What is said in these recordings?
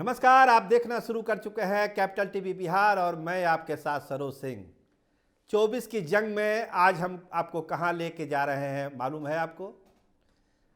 नमस्कार। आप देखना शुरू कर चुके हैं कैपिटल टीवी बिहार और मैं आपके साथ सरोज सिंह। 24 की जंग में आज हम आपको कहां लेके जा रहे हैं मालूम है आपको?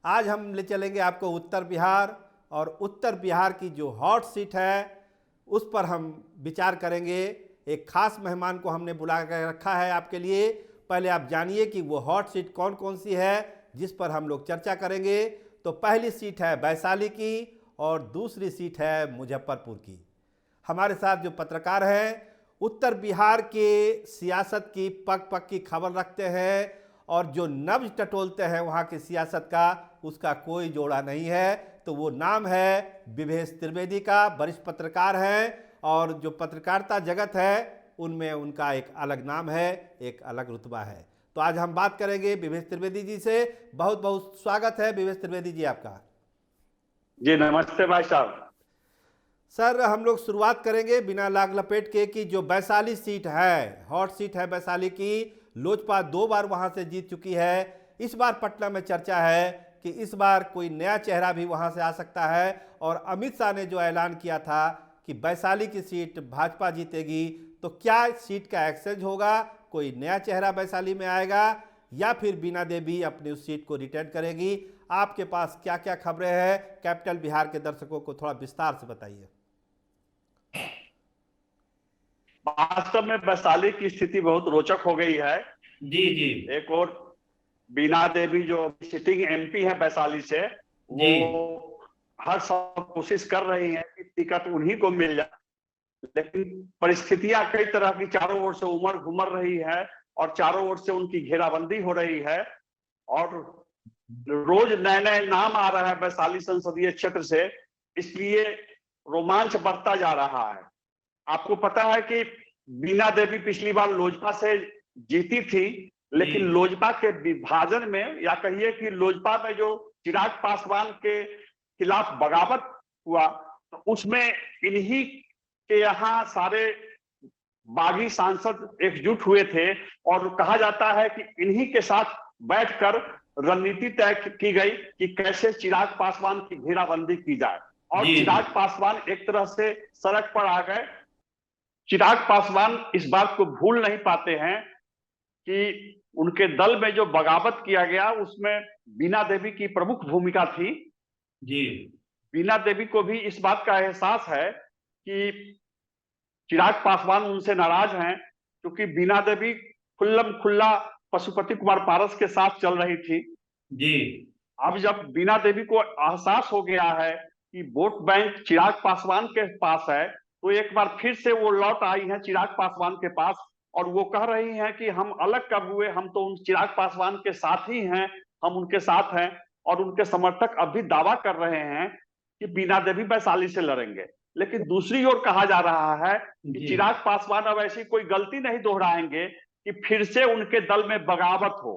आज हम ले चलेंगे आपको उत्तर बिहार, और उत्तर बिहार की जो हॉट सीट है उस पर हम विचार करेंगे। एक खास मेहमान को हमने बुला कर रखा है आपके लिए। पहले आप जानिए कि वो हॉट सीट कौन कौन सी है जिस पर हम लोग चर्चा करेंगे। तो पहली सीट है वैशाली की और दूसरी सीट है मुजफ्फरपुर की। हमारे साथ जो पत्रकार हैं उत्तर बिहार के सियासत की पग पग की खबर रखते हैं और जो नब्ज टटोलते हैं वहाँ की सियासत का, उसका कोई जोड़ा नहीं है। तो वो नाम है विवेश त्रिवेदी का। वरिष्ठ पत्रकार हैं और जो पत्रकारिता जगत है उनमें उनका एक अलग नाम है, एक अलग रुतबा है। तो आज हम बात करेंगे विवेश त्रिवेदी जी से। बहुत बहुत स्वागत है विवेश त्रिवेदी जी आपका। जी नमस्ते भाई साहब। सर, हम लोग शुरुआत करेंगे बिना लाग लपेट के कि जो वैशाली सीट है, हॉट सीट है वैशाली की। लोजपा 2 बार वहां से जीत चुकी है। इस बार पटना में चर्चा है कि इस बार कोई नया चेहरा भी वहां से आ सकता है। और अमित शाह ने जो ऐलान किया था कि वैशाली की सीट भाजपा जीतेगी, तो क्या सीट का एक्सचेंज होगा? कोई नया चेहरा वैशाली में आएगा या फिर बीना देवी अपनी उस सीट को रिटेन करेगी? आपके पास क्या क्या खबरें हैं? कैपिटल बिहार के दर्शकों को थोड़ा विस्तार से बताइए। वास्तव में वैशाली की स्थिति बहुत रोचक हो गई है। जी जी एक और बीना देवी जो सिटिंग एमपी है वैशाली से, जी वो हर सब कोशिश कर रही हैं कि टिकट उन्हीं को मिल जाए, लेकिन परिस्थितियां कई तरह की चारों ओर से उमड़ घुमड़ रही है और चारों ओर से उनकी घेराबंदी हो रही है और रोज नए नए नाम आ रहा है वैशाली संसदीय क्षेत्र से, इसलिए रोमांच बढ़ता जा रहा है। आपको पता है कि बीना देवी पिछली बार लोजपा से जीती थी, लेकिन लोजपा के विभाजन में, या कहिए कि लोजपा में जो चिराग पासवान के खिलाफ बगावत हुआ, तो उसमें इन्हीं के यहाँ सारे बागी सांसद एकजुट हुए थे और कहा जाता है कि इन्हीं के साथ बैठकर रणनीति तय की गई कि कैसे चिराग पासवान की घेराबंदी की जाए। और चिराग पासवान एक तरह से सड़क पर आ गए। चिराग पासवान इस बात को भूल नहीं पाते हैं कि उनके दल में जो बगावत किया गया उसमें बीना देवी की प्रमुख भूमिका थी। जी बीना देवी को भी इस बात का एहसास है कि चिराग पासवान उनसे नाराज हैं, क्योंकि बीना देवी खुल्लम खुल्ला पशुपति कुमार पारस के साथ चल रही थी। जी अब जब बीना देवी को एहसास हो गया है कि वोट बैंक चिराग पासवान के पास है, तो एक बार फिर से वो लौट आई हैं चिराग पासवान के पास और वो कह रही हैं कि हम अलग कब हुए, हम तो उन चिराग पासवान के साथ ही हैं, हम उनके साथ हैं। और उनके समर्थक अब भी दावा कर रहे हैं कि बीना देवी वैशाली से लड़ेंगे। लेकिन दूसरी ओर कहा जा रहा है कि चिराग पासवान अब ऐसी कोई गलती नहीं दोहराएंगे कि फिर से उनके दल में बगावत हो।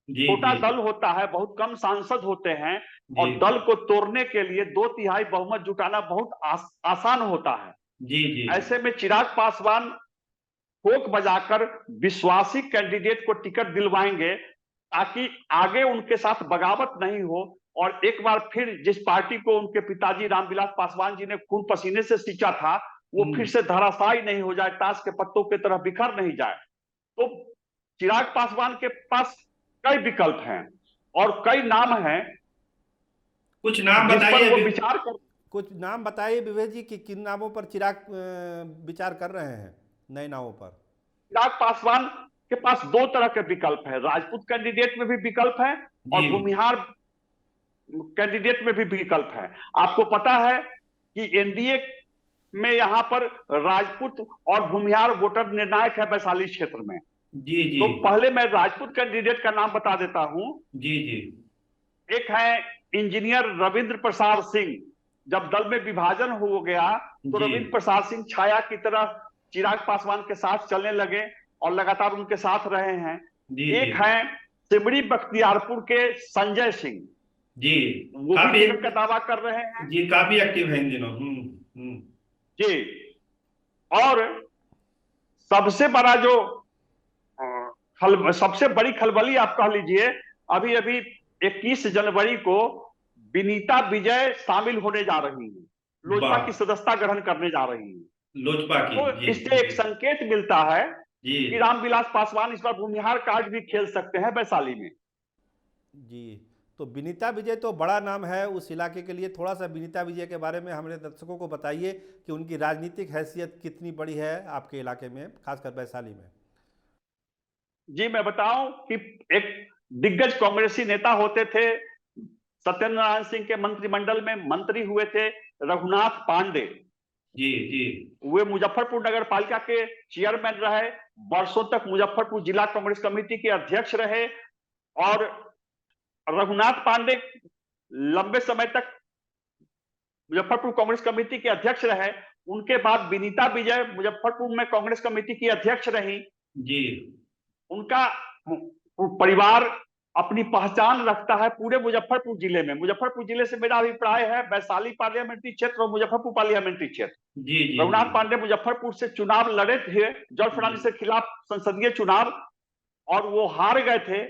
छोटा दल होता है, बहुत कम सांसद होते हैं और दल को तोड़ने के लिए 2/3 बहुमत जुटाना बहुत आसान होता है। जी ऐसे में चिराग पासवान ठोक बजाकर विश्वासी कैंडिडेट को टिकट दिलवाएंगे ताकि आगे उनके साथ बगावत नहीं हो और एक बार फिर जिस पार्टी को उनके पिताजी रामविलास पासवान जी ने खून पसीने से सींचा था, वो फिर से धराशायी नहीं हो जाए, ताश के पत्तों की तरह बिखर नहीं जाए। तो चिराग पासवान के पास कई विकल्प हैं और कई नाम हैं। कुछ नाम बताइए, वो विचार कर कुछ नाम बताइए विवेक जी कि किन नामों पर चिराग विचार कर रहे हैं, नए नामों पर। चिराग पासवान के पास 2 तरह के विकल्प है। राजपूत कैंडिडेट में भी विकल्प है और भूमिहार कैंडिडेट में भी विकल्प है। आपको पता है कि एनडीए में यहां पर राजपूत और भूमिहार वोटर निर्णायक है वैशाली क्षेत्र में। जी तो पहले मैं राजपूत कैंडिडेट का नाम बता देता हूं। जी जी एक है इंजीनियर रविंद्र प्रसाद सिंह। जब दल में विभाजन हो गया तो रविंद्र प्रसाद सिंह छाया की तरह चिराग पासवान के साथ चलने लगे और लगातार उनके साथ रहे हैं। एक है सिमरी बख्तियारपुर के संजय सिंह। जी, वो भी टिकट का दावा कर रहे हैं। जी, काफी एक्टिव है इन दिनों। जी, और सबसे बड़ा जो सबसे बड़ी खलबली आप कह लीजिए, अभी अभी 21 जनवरी को विनीता विजय शामिल होने जा रही है। लोजपा वाह, की सदस्यता ग्रहण करने जा रही है। लोजपा की। तो जी इससे एक संकेत मिलता है जी कि रामविलास पासवान इस बार भूमिहार कार्ड भी खेल सकते हैं वैशाली में। जी। तो विनीता विजय तो बड़ा नाम है उस इलाके के लिए। थोड़ा सा विनीता विजय के बारे में हमारे दर्शकों को बताइए कि उनकी राजनीतिक हैसियत कितनी बड़ी है आपके इलाके में, खासकर वैशाली में। जी मैं बताऊं कि एक दिग्गज कांग्रेसी नेता होते थे, सत्येंद्र नारायण सिंह के मंत्रिमंडल में मंत्री हुए थे रघुनाथ पांडे। जी जी वे मुजफ्फरपुर नगर पालिका के चेयरमैन रहे, वर्षों तक मुजफ्फरपुर जिला कांग्रेस कमेटी के अध्यक्ष रहे। और रघुनाथ पांडे लंबे समय तक मुजफ्फरपुर कांग्रेस कमेटी के अध्यक्ष रहे। उनके बाद विनीता विजय मुजफ्फरपुर में कांग्रेस कमेटी की अध्यक्ष रही। जी उनका परिवार अपनी पहचान रखता है पूरे मुजफ्फरपुर जिले में। मुजफ्फरपुर जिले से मेरा अभिप्राय है वैशाली पार्लियामेंट्री क्षेत्र और मुजफ्फरपुर पार्लियामेंट्री क्षेत्र। जी जी जी रघुनाथ पांडे मुजफ्फरपुर से चुनाव लड़े थे, जॉर्ज फर्नांडिस के खिलाफ संसदीय चुनाव, और वो हार गए थे।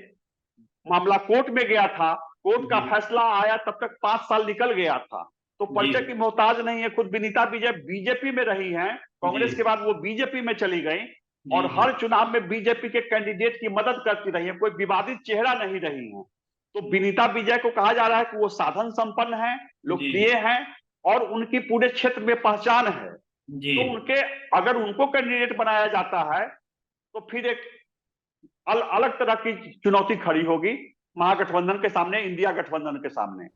मामला कोर्ट में गया था, कोर्ट का जी फैसला आया, तब तक 5 साल निकल गया था। तो जी परिचय की मोहताज नहीं है। खुद विनीता विजय बीजेपी में रही हैं, कांग्रेस के बाद वो बीजेपी में चली गई और जी हर चुनाव में बीजेपी के कैंडिडेट की मदद करती रही है, कोई विवादित चेहरा नहीं रही है। तो विनीता विजय को कहा जा रहा है कि वो साधन संपन्न है, लोकप्रिय हैं और उनकी पूरे क्षेत्र में पहचान है। जी तो उनके अगर उनको कैंडिडेट बनाया जाता है तो फिर एक अलग तरह की चुनौती खड़ी होगी महागठबंधन के सामने, इंडिया गठबंधन के सामने।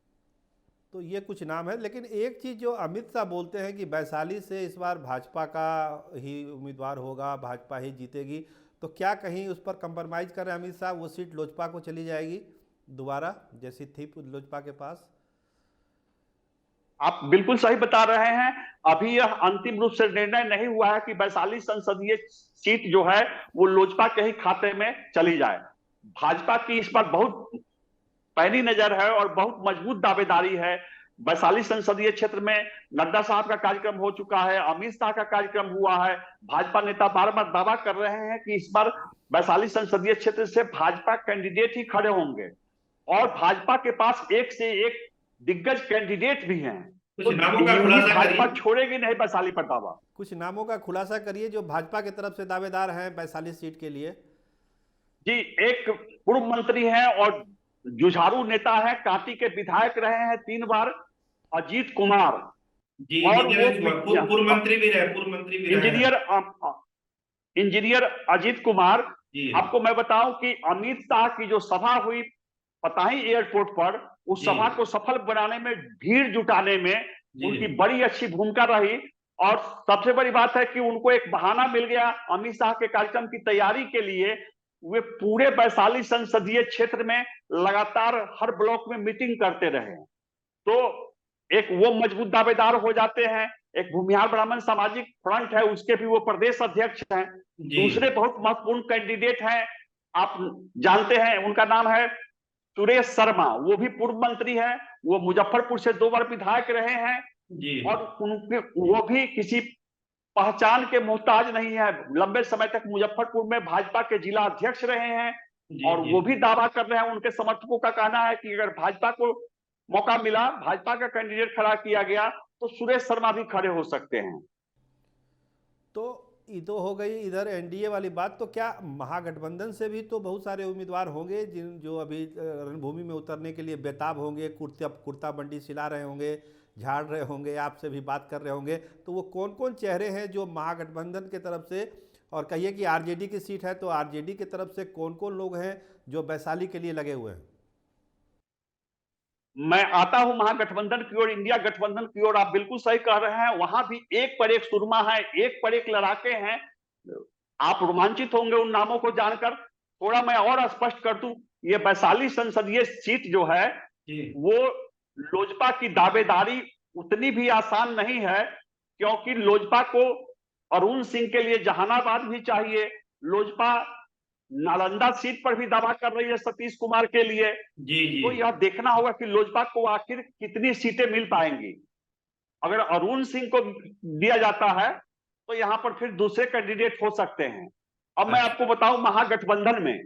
तो ये कुछ नाम है, लेकिन एक चीज़ जो अमित शाह बोलते हैं कि वैशाली से इस बार भाजपा का ही उम्मीदवार होगा, भाजपा ही जीतेगी, तो क्या कहीं उस पर कंप्रोमाइज़ कर रहे हैं अमित शाह? वो सीट लोजपा को चली जाएगी दोबारा, जैसी थी लोजपा के पास? आप बिल्कुल सही बता रहे हैं। अभी यह अंतिम रूप से निर्णय नहीं हुआ है कि वैशाली संसदीय सीट जो है वो लोजपा के ही खाते में चली जाए। भाजपा की इस पर बहुत पैनी नजर है और बहुत मजबूत दावेदारी है। वैशाली संसदीय क्षेत्र में नड्डा साहब का कार्यक्रम हो चुका है, अमित शाह का कार्यक्रम हुआ है। भाजपा नेता बार बार दावा कर रहे हैं कि इस बार वैशाली संसदीय क्षेत्र से भाजपा कैंडिडेट ही खड़े होंगे और भाजपा के पास एक से एक दिग्गज कैंडिडेट भी हैं। कुछ तो नामों का यूं ही खुलासा भाजपा करिए। छोड़ेगी नहीं वैशाली पर दावा। कुछ नामों का खुलासा करिए जो भाजपा की तरफ से दावेदार हैं वैशाली सीट के लिए। जी, एक पूर्व मंत्री हैं और जुझारू नेता है, कांटी के विधायक रहे हैं 3 बार, अजीत कुमार। जी और जी वो पूर्व मंत्री भी रहे, पूर्व मंत्री भी रहे हैं। इंजीनियर अजीत कुमार। जी आपको मैं बताऊं कि अमित शाह की जो सभा हुई पताही एयरपोर्ट पर, उस जी सभा को सफल बनाने में, भीड़ जुटाने में जी उनकी बड़ी अच्छी भूमिका रही। और सबसे बड़ी बात है कि उनको एक बहाना मिल गया अमित शाह के कार्यक्रम की तैयारी के लिए। वे पूरे वैशाली संसदीय क्षेत्र में लगातार हर ब्लॉक में मीटिंग करते रहे। तो एक वो मजबूत दावेदार हो जाते हैं। एक भूमिहार ब्राह्मण सामाजिक फ्रंट है, उसके भी वो प्रदेश अध्यक्ष हैं। जी दूसरे बहुत महत्वपूर्ण कैंडिडेट हैं, आप जानते हैं, उनका नाम है सुरेश शर्मा। वो भी पूर्व मंत्री है, वो मुजफ्फरपुर से 2 बार विधायक रहे हैं जी और उनके वो भी किसी पहचान के मोहताज नहीं है। लंबे समय तक मुजफ्फरपुर में भाजपा के जिला अध्यक्ष रहे हैं जी और जी वो भी दावा कर रहे हैं। उनके समर्थकों का कहना है कि अगर भाजपा को मौका मिला, भाजपा का कैंडिडेट खड़ा किया गया, तो सुरेश शर्मा भी खड़े हो सकते हैं। तो ये तो हो गई इधर एनडीए वाली बात। तो क्या महागठबंधन से भी तो बहुत सारे उम्मीदवार होंगे जिन जो अभी रणभूमि में उतरने के लिए बेताब होंगे, कुर्ता बंडी सिला रहे होंगे, झाड़ रहे होंगे, आपसे भी बात कर रहे होंगे। तो वो कौन कौन चेहरे हैं जो महागठबंधन की तरफ से, और कहिए कि आरजेडी की सीट है तो आरजेडी की तरफ से कौन कौन लोग हैं जो वैशाली के लिए लगे हुए हैं? मैं आता हूं महागठबंधन की ओर, इंडिया गठबंधन की ओर। आप बिल्कुल सही कह रहे हैं, वहां भी एक पर एक सुरमा है, एक पर एक लड़ाके हैं। आप रोमांचित होंगे उन नामों को जानकर। थोड़ा मैं और स्पष्ट कर दूं, ये वैशाली संसदीय सीट जो है जी वो लोजपा की दावेदारी उतनी भी आसान नहीं है, क्योंकि लोजपा को अरुण सिंह के लिए जहानाबाद भी चाहिए। लोजपा नालंदा सीट पर भी दावा कर रही है सतीश कुमार के लिए। जी जी तो यह देखना होगा कि लोजपा को आखिर कितनी सीटें मिल पाएंगी। अगर अरुण सिंह को दिया जाता है तो यहां पर फिर दूसरे कैंडिडेट हो सकते हैं। अब मैं अच्छा आपको बताऊं, महागठबंधन में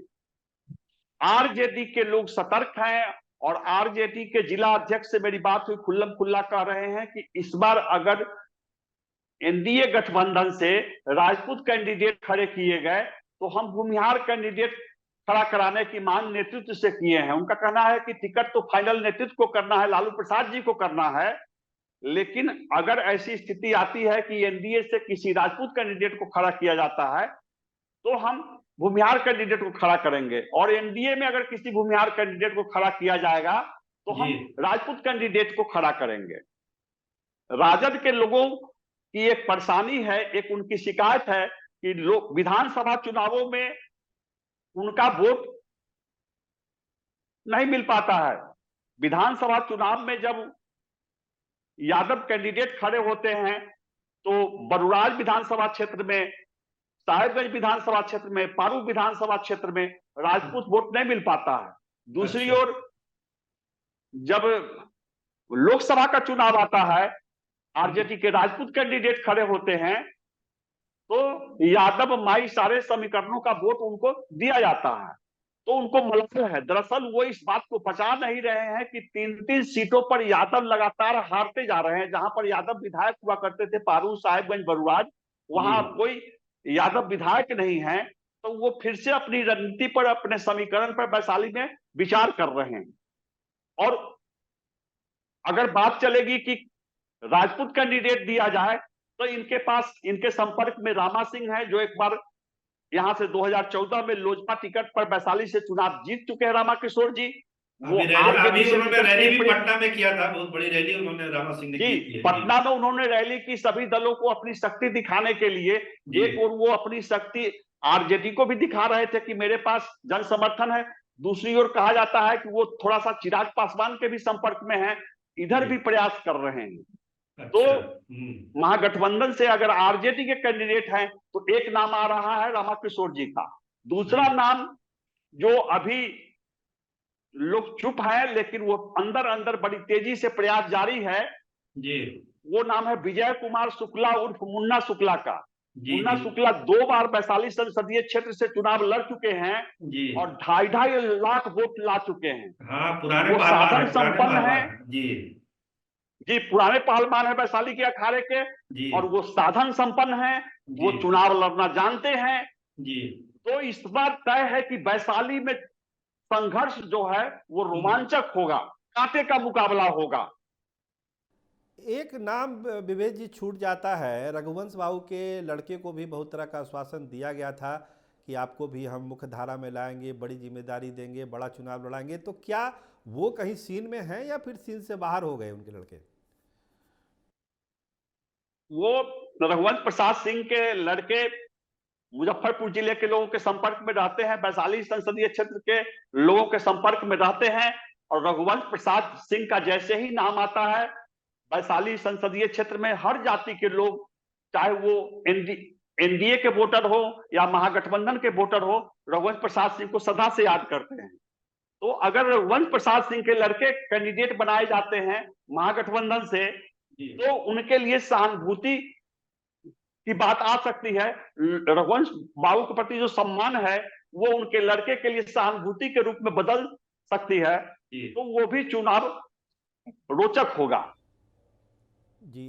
आरजेडी के लोग सतर्क हैं और आरजेडी के जिला अध्यक्ष से मेरी बात हुई, खुल्लम खुल्ला कह रहे हैं कि इस बार अगर एनडीए गठबंधन से राजपूत कैंडिडेट खड़े किए गए तो हम भूमिहार कैंडिडेट खड़ा कराने की मांग नेतृत्व से किए हैं। उनका कहना है कि टिकट तो फाइनल नेतृत्व को करना है, लालू प्रसाद जी को करना है, लेकिन अगर ऐसी स्थिति आती है कि एनडीए से किसी राजपूत कैंडिडेट को खड़ा किया जाता है तो हम भूमिहार कैंडिडेट को खड़ा करेंगे, और एनडीए में अगर किसी भूमिहार कैंडिडेट को खड़ा किया जाएगा तो हम राजपूत कैंडिडेट को खड़ा करेंगे। राजद के लोगों की एक परेशानी है, एक उनकी शिकायत है कि लोग विधानसभा चुनावों में उनका वोट नहीं मिल पाता है। विधानसभा चुनाव में जब यादव कैंडिडेट खड़े होते हैं तो बरुराज विधानसभा क्षेत्र में, साहेबगंज विधानसभा क्षेत्र में, पारू विधानसभा क्षेत्र में राजपूत वोट नहीं मिल पाता है। दूसरी ओर जब लोकसभा का चुनाव आता है, आरजेडी के राजपूत कैंडिडेट खड़े होते हैं तो यादव माई सारे समीकरणों का वोट उनको दिया जाता है, तो उनको मलबा है। दरअसल वो इस बात को पचा नहीं रहे हैं कि 3-3 सीटों पर यादव लगातार हारते जा रहे हैं। जहां पर यादव विधायक हुआ करते थे, पारू, साहेबगंज, बरुराज, वहां कोई यादव विधायक नहीं है, तो वो फिर से अपनी रणनीति पर, अपने समीकरण पर वैशाली में विचार कर रहे हैं। और अगर बात चलेगी कि राजपूत कैंडिडेट दिया जाए तो इनके पास, इनके संपर्क में रामा सिंह है, जो एक बार यहां से 2014 में लोजपा टिकट पर वैशाली से चुनाव जीत चुके हैं रामा किशोर जी। वो अभी उन्होंने रैली भी पटना में किया था, बहुत बड़ी रैली उन्होंने रामा सिंह ने की है। पटना में उन्होंने रैली की सभी दलों को अपनी शक्ति दिखाने के लिए। एक और वो अपनी शक्ति आरजेडी को भी दिखा रहे थे कि मेरे पास जन समर्थन है, दूसरी ओर कहा जाता है कि वो थोड़ा सा चिराग पासवान के भी संपर्क में है, इधर भी प्रयास कर रहे हैं। तो महागठबंधन से अगर आरजेडी के कैंडिडेट हैं तो एक नाम आ रहा है रामा किशोर जी का। दूसरा नाम जो अभी लोग चुप है लेकिन वो अंदर अंदर बड़ी तेजी से प्रयास जारी है जी, वो नाम है विजय कुमार शुक्ला उर्फ मुन्ना शुक्ला का। मुन्ना शुक्ला 2 बार वैशाली संसदीय क्षेत्र से चुनाव लड़ चुके हैं जी, और 2.5 लाख वोट ला चुके हैं। हाँ, पुराने वो साधन संपन्न है जी, पुराने पहलवान है वैशाली के अखाड़े के, और वो साधन संपन्न है, वो चुनाव लड़ना जानते हैं जी। तो इस बार तय है कि वैशाली में संघर्ष जो है वो रोमांचक होगा, कांटे का मुकाबला होगा। एक नाम विवेक जी छूट जाता है, रघुवंश बाबू के लड़के को भी बहुत तरह का आश्वासन दिया गया था कि आपको भी हम मुख्य धारा में लाएंगे, बड़ी जिम्मेदारी देंगे, बड़ा चुनाव लड़ाएंगे, तो क्या वो कहीं सीन में हैं या फिर सीन से बाहर हो गए उनके लड़के? वो रघुवंश प्रसाद सिंह के लड़के मुजफ्फरपुर जिले के लोगों के संपर्क में रहते हैं, वैशाली संसदीय क्षेत्र के लोगों के संपर्क में रहते हैं, और रघुवंश प्रसाद सिंह का जैसे ही नाम आता है वैशाली संसदीय क्षेत्र में हर जाति के लोग, चाहे वो एनडीए के वोटर हो या महागठबंधन के वोटर हो, रघुवंश प्रसाद सिंह को सदा से याद करते हैं। तो अगर रघुवंश प्रसाद सिंह के लड़के कैंडिडेट बनाए जाते हैं महागठबंधन से तो उनके लिए सहानुभूति की बात आ सकती है। रघुवंश बाबू के प्रति जो सम्मान है वो उनके लड़के के लिए सहानुभूति के रूप में बदल सकती है, तो वो भी चुनाव रोचक होगा जी।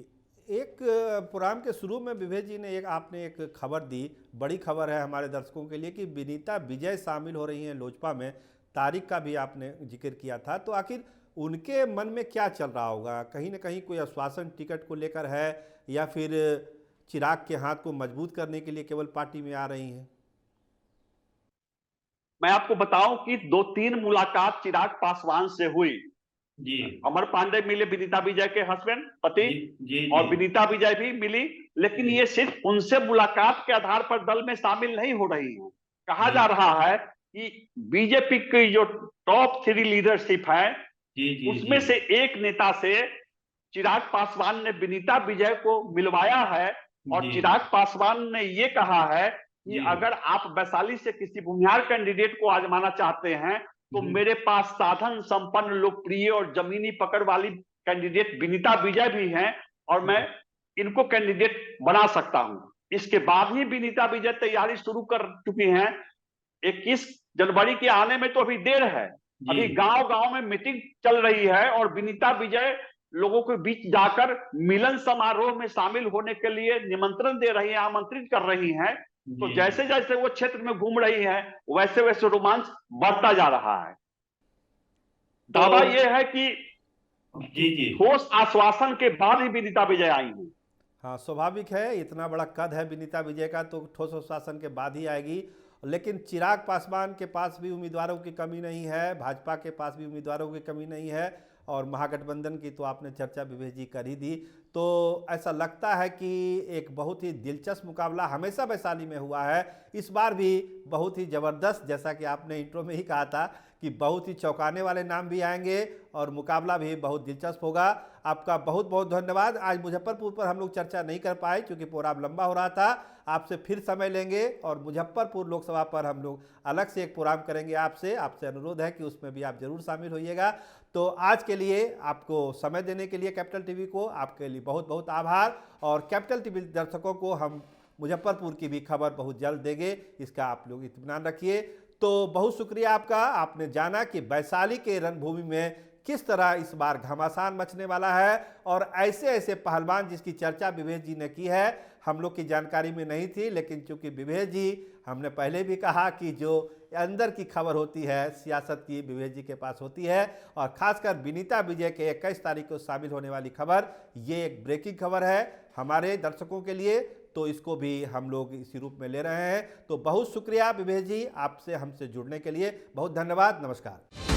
एक प्रोग्राम के शुरू में विवेक जी ने आपने एक खबर दी, बड़ी खबर है हमारे दर्शकों के लिए कि विनीता विजय शामिल हो रही हैं लोजपा में, तारीख का भी आपने जिक्र किया था। तो आखिर उनके मन में क्या चल रहा होगा? कहीं ना कहीं कोई आश्वासन टिकट को लेकर है या फिर चिराग के हाथ को मजबूत करने के लिए केवल पार्टी में आ रही हैं? मैं आपको बताऊं कि 2-3 मुलाकात चिराग पासवान से हुई जी। अमर पांडे मिले विनीता विजय के हस्बैंड, पति जी, और विनीता विजय भी मिली, लेकिन ये सिर्फ उनसे मुलाकात के आधार पर दल में शामिल नहीं हो रही है। कहा जा रहा है कि बीजेपी की जो टॉप 3 लीडरशिप है उसमें से एक नेता से चिराग पासवान ने विनीता विजय को मिलवाया है, और चिराग पासवान ने ये कहा है कि अगर आप वैशाली से किसी भूमिहार कैंडिडेट को आजमाना चाहते हैं तो मेरे पास साधन संपन्न, लोकप्रिय और जमीनी पकड़ वाली कैंडिडेट विनीता विजय भी हैं, और मैं इनको कैंडिडेट बना सकता हूं। इसके बाद ही विनीता विजय तैयारी शुरू कर चुकी हैं। 21 जनवरी के आने में तो अभी देर है, अभी गांव गांव में मीटिंग चल रही है और विनीता विजय लोगों के बीच जाकर मिलन समारोह में शामिल होने के लिए निमंत्रण दे रही है, आमंत्रित कर रही हैं। तो जैसे जैसे वो क्षेत्र में घूम रही है वैसे वैसे रोमांच बढ़ता जा रहा है। दावा यह है कि ठोस आश्वासन के बाद ही विनीता विजय आई है। हाँ, स्वाभाविक है, इतना बड़ा कद है विनीता विजय का तो ठोस आश्वासन के बाद ही आएगी। लेकिन चिराग पासवान के पास भी उम्मीदवारों की कमी नहीं है, भाजपा के पास भी उम्मीदवारों की कमी नहीं है, और महागठबंधन की तो आपने चर्चा विवेक जी कर ही दी। तो ऐसा लगता है कि एक बहुत ही दिलचस्प मुकाबला हमेशा वैशाली में हुआ है, इस बार भी बहुत ही ज़बरदस्त, जैसा कि आपने इंट्रो में ही कहा था कि बहुत ही चौंकाने वाले नाम भी आएंगे और मुकाबला भी बहुत दिलचस्प होगा। आपका बहुत बहुत धन्यवाद। आज मुजफ्फरपुर पर हम लोग चर्चा नहीं कर पाए क्योंकि प्रोग्राम लंबा हो रहा था। आपसे फिर समय लेंगे और मुजफ्फरपुर लोकसभा पर हम लोग अलग से एक प्रोग्राम करेंगे। आपसे अनुरोध है कि उसमें भी आप जरूर शामिल होइएगा। तो आज के लिए आपको समय देने के लिए कैपिटल टीवी को आपके लिए बहुत बहुत आभार, और कैपिटल टीवी दर्शकों को हम मुजफ्फरपुर की भी खबर बहुत जल्द देंगे, इसका आप लोग इत्मीनान रखिए। तो बहुत शुक्रिया आपका। आपने जाना कि वैशाली के रणभूमि में किस तरह इस बार घमासान मचने वाला है, और ऐसे ऐसे पहलवान जिसकी चर्चा विवेक जी ने की है हम लोग की जानकारी में नहीं थी, लेकिन चूंकि विवेक जी, हमने पहले भी कहा कि जो अंदर की खबर होती है सियासत की विवेक जी के पास होती है, और खासकर विनीता विजय के 21 तारीख को शामिल होने वाली खबर, ये एक ब्रेकिंग खबर है हमारे दर्शकों के लिए, तो इसको भी हम लोग इसी रूप में ले रहे हैं। तो बहुत शुक्रिया विवेक जी, आपसे हमसे जुड़ने के लिए बहुत धन्यवाद। नमस्कार।